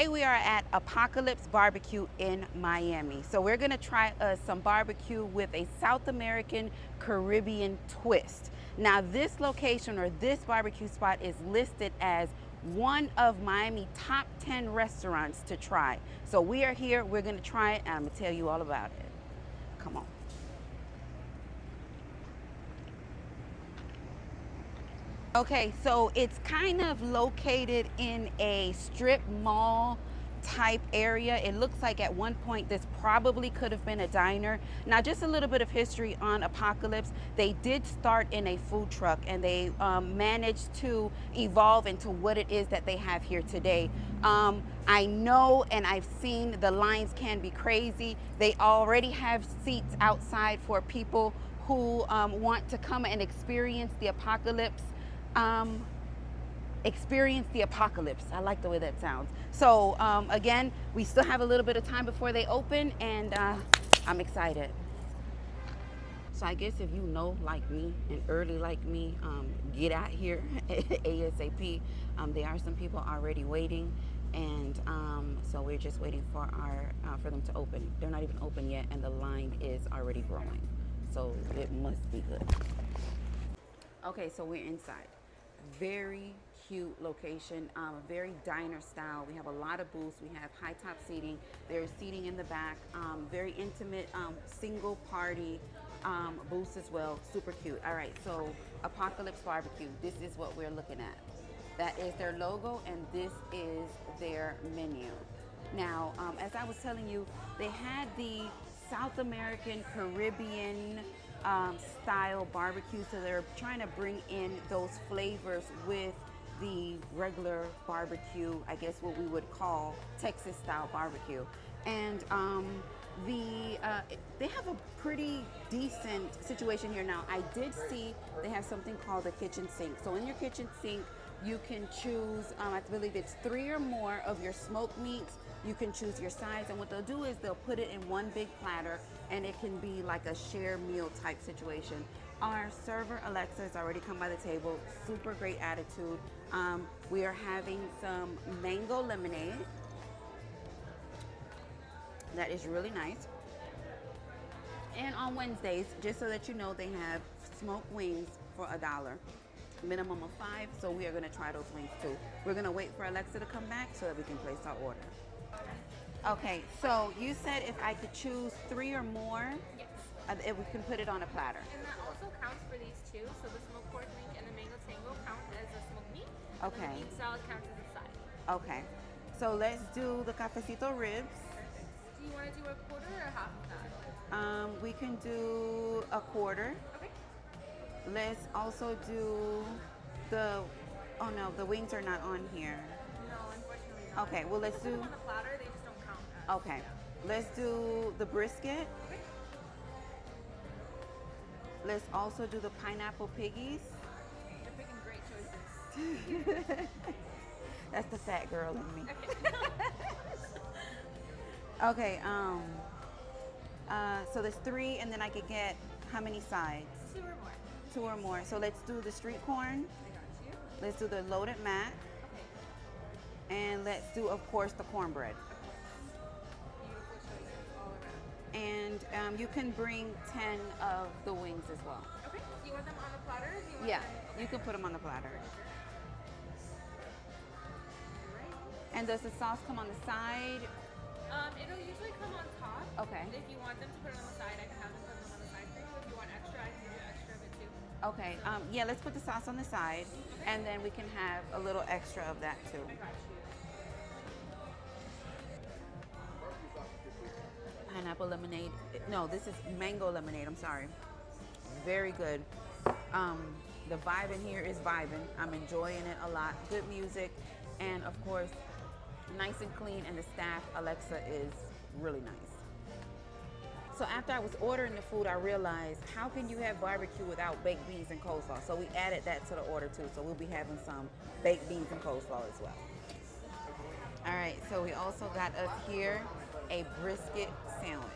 Today we are at Apocalypse Barbecue in Miami. So we're gonna try some barbecue with a South American Caribbean twist. Now this location or this barbecue spot is listed as one of Miami top 10 restaurants to try. So we are here, we're gonna try it, and I'm gonna tell you all about it. Come on. Okay, so it's kind of located in a strip mall type area. It looks like at one point this probably could have been a diner. Now, just a little bit of history on Apocalypse. They did start in a food truck and they managed to evolve into what it is that they have here today. I know and I've seen the lines can be crazy. They already have seats outside for people who want to come and experience the apocalypse. Experience the apocalypse. I like the way that sounds. So again, we still have a little bit of time before they open, and I'm excited. So I guess if you know like me and early like me, get out here ASAP. There are some people already waiting, and so we're just waiting for for them to open. They're not even open yet, and the line is already growing. So it must be good. Okay, so we're inside. Very cute location, very diner style. We have a lot of booths. We have high top seating. There's seating in the back. Very intimate, single party booths as well. Super cute. All right, so Apocalypse Barbecue. This is what we're looking at. That is their logo, and this is their menu. Now, as I was telling you, they had the South American Caribbean style barbecue, so they're trying to bring in those flavors with the regular barbecue, I guess what we would call Texas style barbecue. And they have a pretty decent situation here. Now, I did see they have something called the kitchen sink. So in your kitchen sink, you can choose, I believe it's 3 or more of your smoked meats. You can choose your sides, and what they'll do is they'll put it in one big platter, and it can be like a share meal type situation. Our server, Alexa, has already come by the table. Super great attitude. We are having some mango lemonade. That is really nice. And on Wednesdays, just so that you know, they have smoked wings for $1. Minimum of 5, so we are going to try those wings too. We're going to wait for Alexa to come back so that we can place our order. Okay, so you said if I could choose 3 or more, yes, if we can put it on a platter. And that also counts for these two. So the smoked pork wing and the mango tango count as a smoked meat. Okay. And the bean salad counts as a side. Okay, so let's do the cafecito ribs. Perfect. Do you want to do a quarter or half of that? We can do a quarter. Okay. Let's also do oh no, the wings are not on here. No, unfortunately not. Okay, well let's Put them do, on the platter. They just don't count as. okay, let's do the brisket. Okay. Let's also do the pineapple piggies. You're picking great choices. That's the fat girl in me. Okay. Okay, so there's 3, and then I could get how many sides? 2 or more. 2 or more. So let's do the street corn. I got you. Let's do the loaded mac. Okay. And let's do, of course, the cornbread. Beautiful choices all around. And you can bring 10 of the wings as well. Okay. Do you want them on the platter? Or do you want Yeah, them? you can put them on the platter. Alright. And does the sauce come on the side? It'll usually come on top. Okay. If you want them to put it on the side, I can have them put them on the side for you. If you want extra, I can do extra of it too. Okay, yeah, let's put the sauce on the side, and then we can have a little extra of that too. I got you. Pineapple lemonade. No, this is mango lemonade. I'm sorry. Very good. The vibe in here is vibing. I'm enjoying it a lot. Good music, and of course, nice and clean. And the staff, Alexa, is really nice. So after I was ordering the food, I realized, how can you have barbecue without baked beans and coleslaw? So we added that to the order too. So we'll be having some baked beans and coleslaw as well. All right, so we also got us here a brisket sandwich.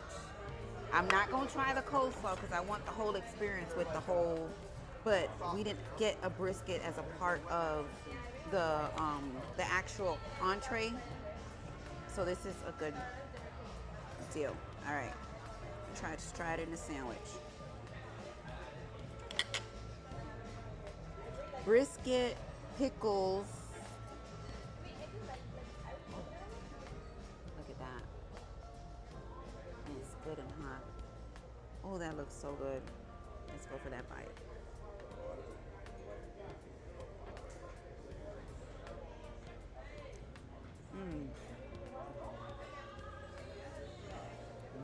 I'm not gonna try the coleslaw because I want the whole experience with the whole, but we didn't get a brisket as a part of the actual entree. So this is a good deal. All right, just try it in a sandwich. Brisket, pickles. Look at that. And it's good and hot. Oh, that looks so good. Let's go for that bite.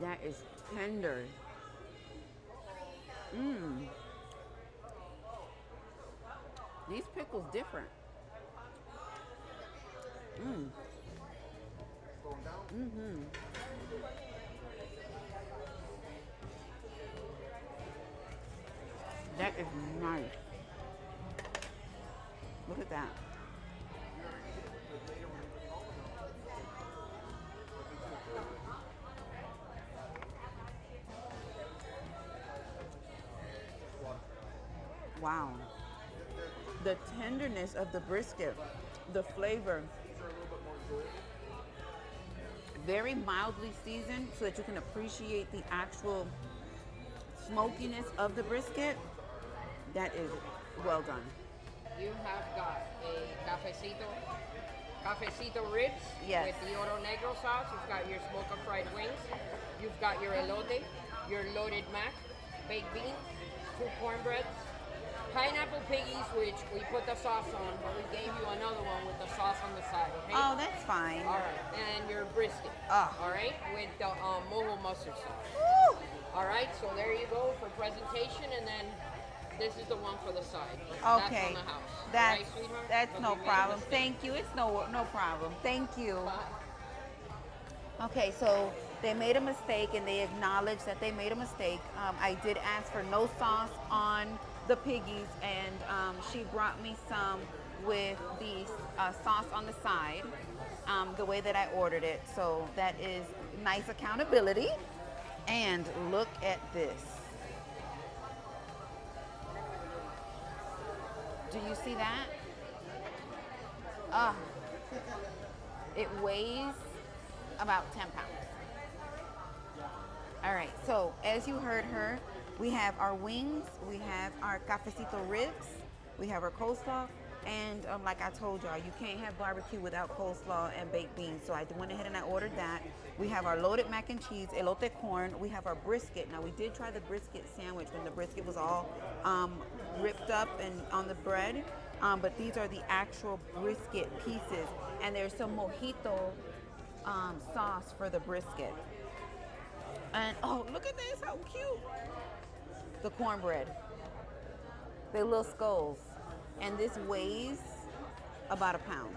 That is tender. These pickles different. That is nice. Look at that. Wow. The tenderness of the brisket, the flavor, very mildly seasoned so that you can appreciate the actual smokiness of the brisket. That is well done. You have got a cafecito ribs Yes. with the oro negro sauce. You've got your smoker fried wings. You've got your elote, your loaded mac, baked beans, 2 cornbreads, pineapple piggies, which we put the sauce on, but we gave you another one with the sauce on the side. Okay? Oh, that's fine. All right, and your brisket. Oh. All right, with the mojo mustard sauce. Woo! All right, so there you go for presentation, and then this is the one for the side. Okay. That's on the house. That's, Right, sweetheart? that's But no we made a problem. mistake. Thank you. It's no problem. Thank you. Bye. Okay, so they made a mistake and they acknowledged that they made a mistake. I did ask for no sauce on the piggies, and she brought me some with the sauce on the side, the way that I ordered it. So that is nice accountability. And look at this. Do you see that? It weighs about 10 pounds. All right, so as you heard her, we have our wings, we have our cafecito ribs, we have our coleslaw, and like I told y'all, you can't have barbecue without coleslaw and baked beans, so I went ahead and I ordered that. We have our loaded mac and cheese, elote corn, we have our brisket. Now we did try the brisket sandwich when the brisket was all ripped up and on the bread, but these are the actual brisket pieces, and there's some mojito sauce for the brisket. And oh, look at this, how cute. The cornbread. They're little skulls. And this weighs about a pound.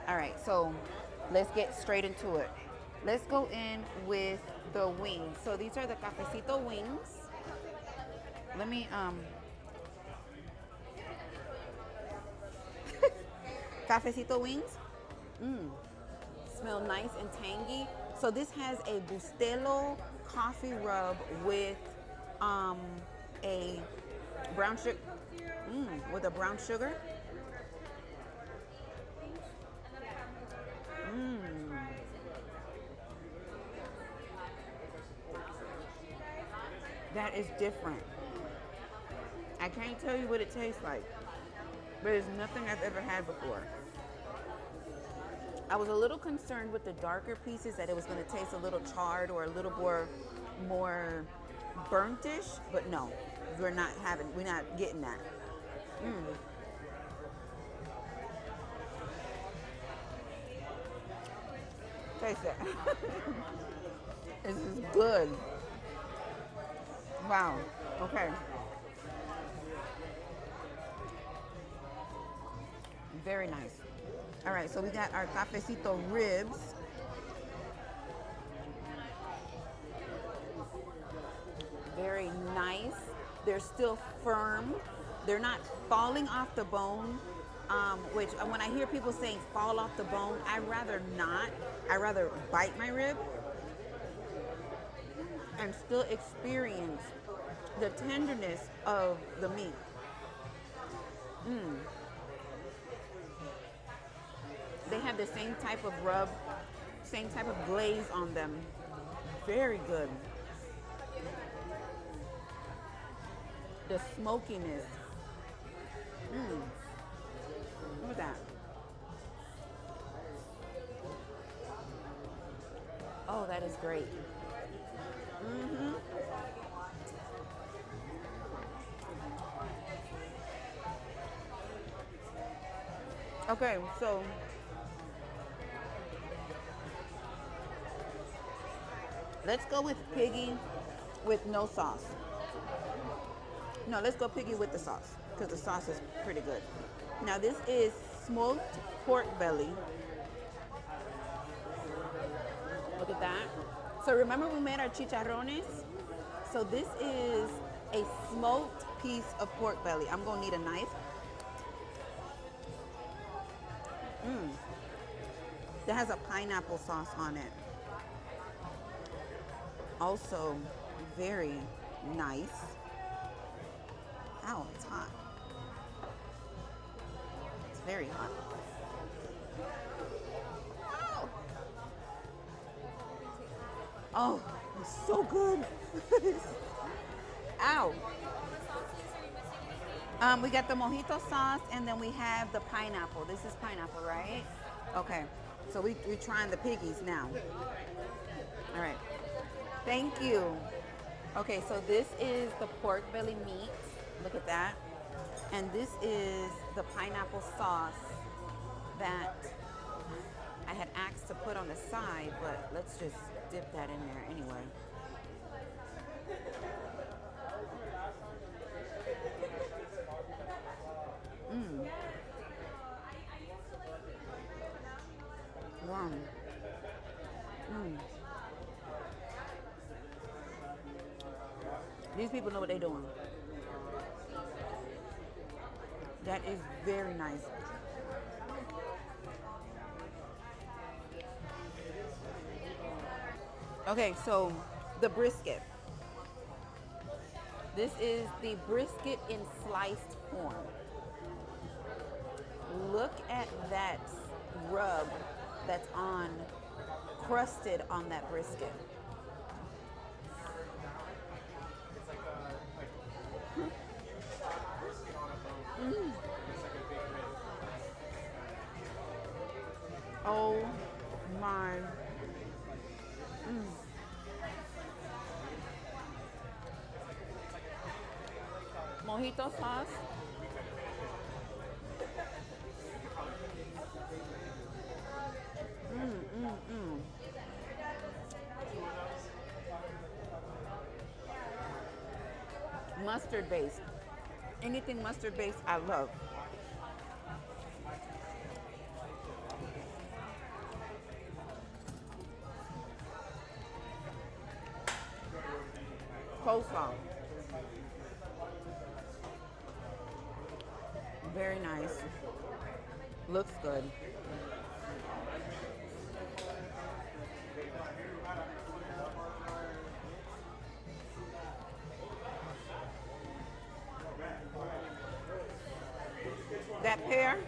All right, so let's get straight into it. Let's go in with the wings. So these are the cafecito wings. Let me, cafecito wings. Smell nice and tangy. So this has a Bustelo coffee rub with a brown sugar, with a brown sugar. That is different. I can't tell you what it tastes like, but it's nothing I've ever had before. I was a little concerned with the darker pieces that it was going to taste a little charred or a little more burnt-ish, but no, we're not getting that. Taste that. This is good. Wow. Okay. Very nice. All right, so we got our cafecito ribs. Very nice. They're still firm. They're not falling off the bone, which when I hear people saying fall off the bone, I'd rather not. I'd rather bite my rib and still experience the tenderness of the meat. They have the same type of rub same type of glaze on them. Very good. The smokiness. Look at that. Oh, that is great. Okay, so let's go with piggy with no sauce. No, let's go piggy with the sauce because the sauce is pretty good. Now this is smoked pork belly. Look at that. So remember we made our chicharrones? So this is a smoked piece of pork belly. I'm gonna need a knife. That has a pineapple sauce on it. Also very nice. Ow, it's hot. It's very hot. Ow. Oh, it's so good. Ow. We got the mojito sauce and then we have the pineapple. This is pineapple, right? Okay. So we're trying the piggies now. All right. Thank you. Okay, so this is the pork belly meat. Look at that. And this is the pineapple sauce that I had asked to put on the side, but let's just dip that in there anyway. Wow. These people know what they're doing. That is very nice. Okay, so the brisket. This is the brisket in sliced form. Look at that rub that's crusted on that brisket. Oh my. Mojito sauce. Mustard based. Anything mustard based, I love. Coleslaw. Very nice. Looks good. That pear.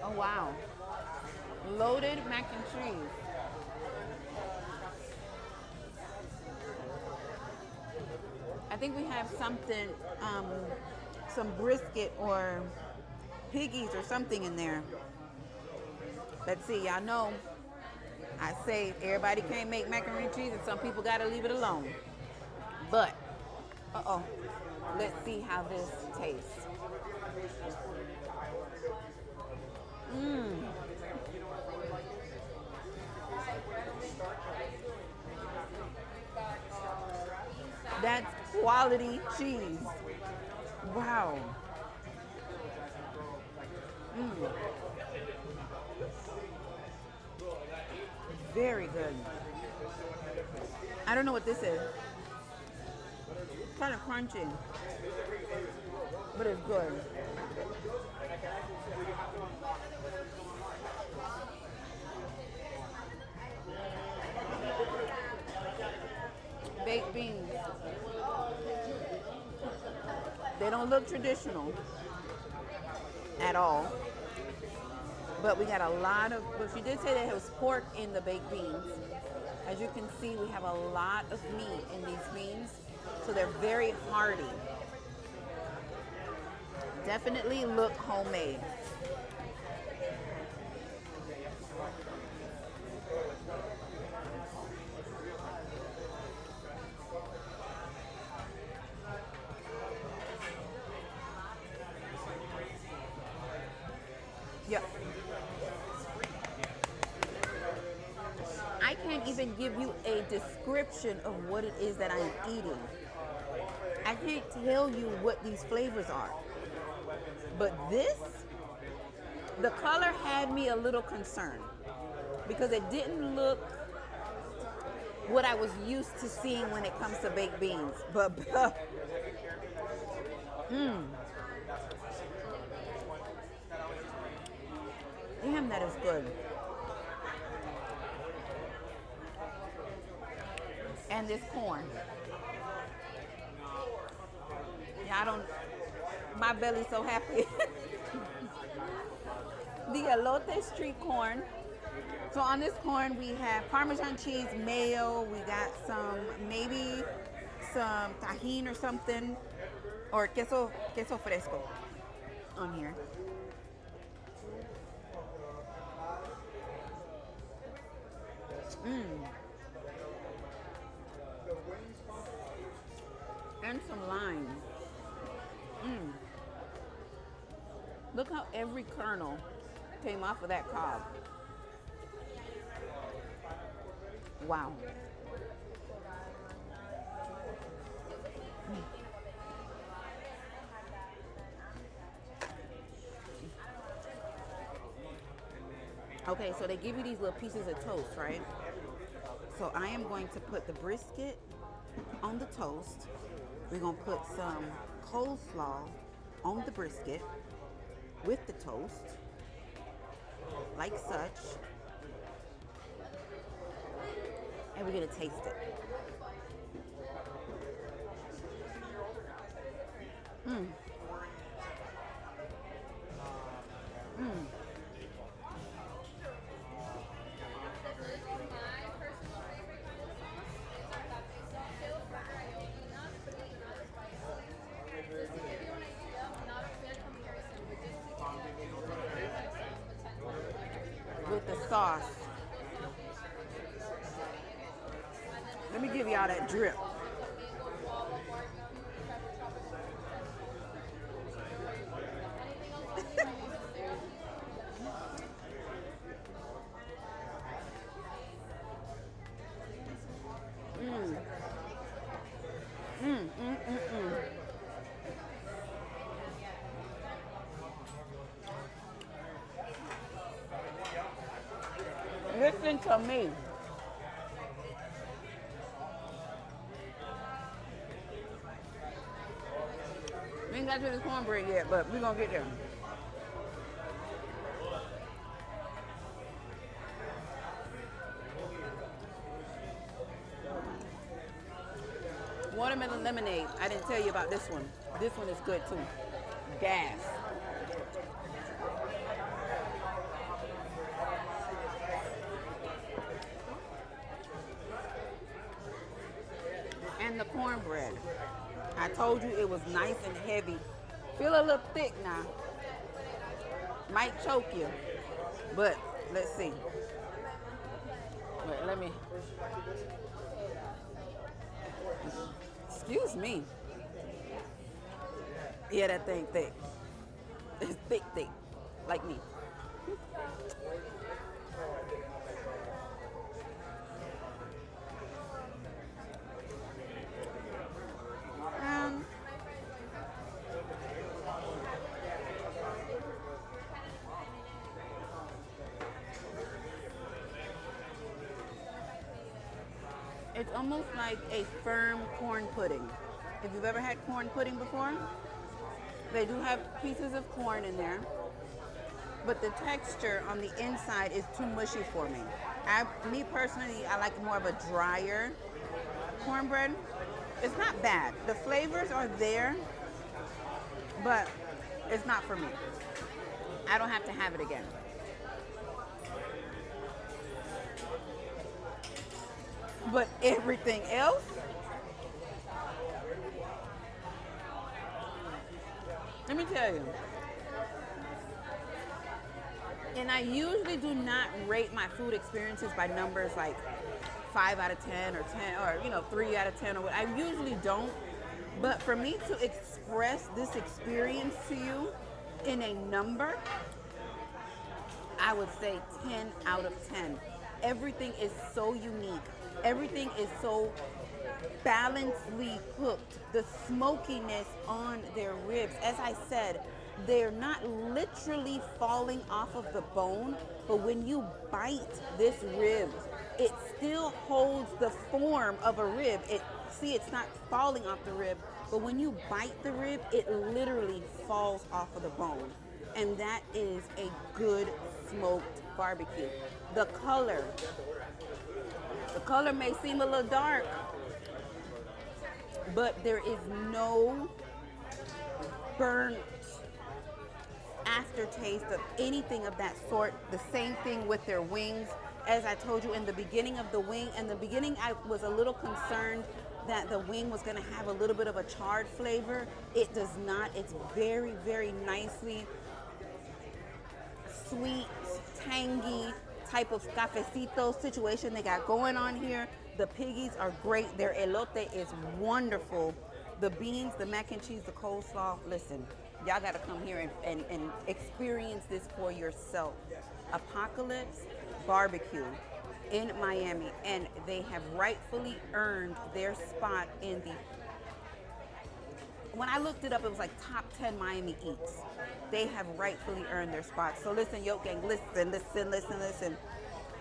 Oh wow. Loaded mac and cheese. I think we have something, some brisket or piggies or something in there. Let's see, y'all know I say everybody can't make macaroni and cheese and some people gotta leave it alone. But, let's see how this tastes. That's quality cheese. Wow. Very good. I don't know what this is. Kind of crunchy, but it's good. Baked beans. don't look traditional at all. But we got a lot of, but she did say that it was pork in the baked beans. As you can see, we have a lot of meat in these beans. So they're very hearty. Definitely look homemade. Yep. I can't even give you a description of what it is that I'm eating. I can't tell you what these flavors are. But this, the color had me a little concerned because it didn't look what I was used to seeing when it comes to baked beans. But, damn, that is good. And this corn. Yeah, my belly's so happy. The elote street corn. So on this corn, we have Parmesan cheese, mayo. We got maybe some tahine or something, or queso fresco on here. And some lime. Look how every kernel came off of that cob. Wow. Okay, so they give you these little pieces of toast, right? So I am going to put the brisket on the toast. We're going to put some coleslaw on the brisket with the toast, like such. And we're going to taste it. With the sauce. Let me give y'all that drip. Listen to me. We ain't got to this cornbread yet, but we're going to get there. Watermelon lemonade. I didn't tell you about this one. This one is good too. Gas. And the cornbread. I told you it was nice and heavy. Feel a little thick now. Might choke you. But let's see. Wait, let me. Excuse me. Yeah, that thing thick. It's thick, like me. It's almost like a firm corn pudding. If you've ever had corn pudding before, they do have pieces of corn in there, but the texture on the inside is too mushy for me. Me personally, I like more of a drier cornbread. It's not bad. The flavors are there, but it's not for me. I don't have to have it again. But everything else, let me tell you, and I usually do not rate my food experiences by numbers like 5 out of 10 or 10 or 3 out of 10 or what. I usually don't. But for me to express this experience to you in a number, I would say 10 out of 10. Everything is so unique. Everything is so balancedly cooked. The smokiness on their ribs, as I said, they're not literally falling off of the bone, but when you bite this rib, it still holds the form of a rib. It's not falling off the rib, but when you bite the rib, it literally falls off of the bone. And that is a good smoked barbecue. The color may seem a little dark, but there is no burnt aftertaste of anything of that sort. The same thing with their wings. As I told you in the beginning of the wing, in the beginning I was a little concerned that the wing was going to have a little bit of a charred flavor. It does not. It's very, very nicely sweet, tangy type of cafecito situation they got going on here. The piggies are great. Their elote is wonderful. The beans, the mac and cheese, the coleslaw. Listen, y'all got to come here and experience this for yourself. Apocalypse Barbecue in Miami, and they have rightfully earned their spot in the, when I looked it up, it was like top 10 Miami eats. They have rightfully earned their spot. So listen, Yoke Gang, listen.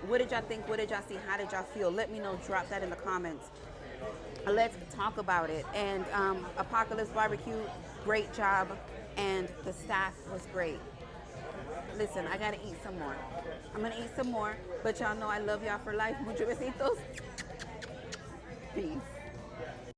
What did y'all think? What did y'all see? How did y'all feel? Let me know. Drop that in the comments. Let's talk about it. And Apocalypse Barbecue, great job. And the staff was great. Listen, I gotta eat some more. I'm gonna eat some more, but y'all know I love y'all for life. Muchos besitos. Peace.